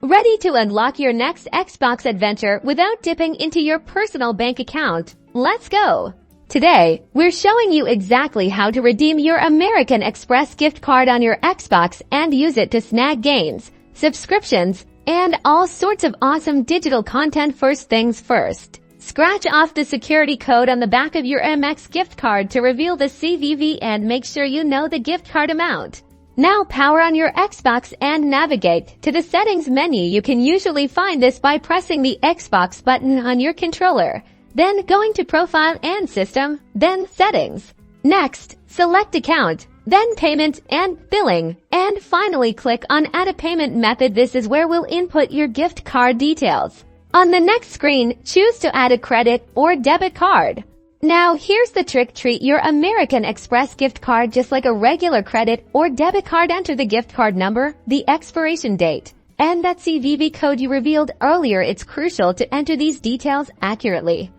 Ready to unlock your next Xbox adventure without dipping into your personal bank account? Let's go! Today, we're showing you exactly how to redeem your American Express gift card on your Xbox and use it to snag games, subscriptions, and all sorts of awesome digital content. First things first. Scratch off the security code on the back of your Amex gift card to reveal the CVV and make sure you know the gift card amount. Now power on your Xbox and navigate to the settings menu. You can usually find this by pressing the Xbox button on your controller, then going to Profile and System, then Settings. Next, select Account, then Payment and Billing, and finally click on Add a Payment Method. This is where we'll input your gift card details. On the next screen, choose to add a credit or debit card. Now, here's the trick. Treat your American Express gift card just like a regular credit or debit card. Enter the gift card number, the expiration date, and that CVV code you revealed earlier. It's crucial to enter these details accurately.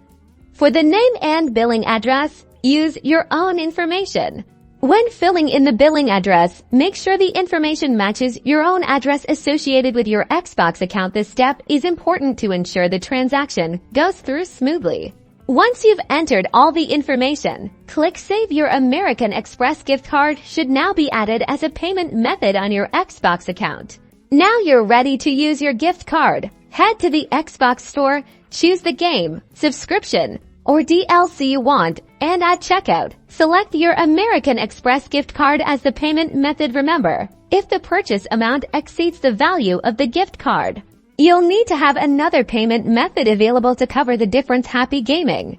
For the name and billing address, use your own information. When filling in the billing address, make sure the information matches your own address associated with your Xbox account. This step is important to ensure the transaction goes through smoothly. Once you've entered all the information, click Save. Your American Express gift card should now be added as a payment method on your Xbox account. Now you're ready to use your gift card. Head to the Xbox store, choose the game, subscription, or DLC you want, and at checkout, select your American Express gift card as the payment method. Remember, if the purchase amount exceeds the value of the gift card, you'll need to have another payment method available to cover the difference. Happy gaming!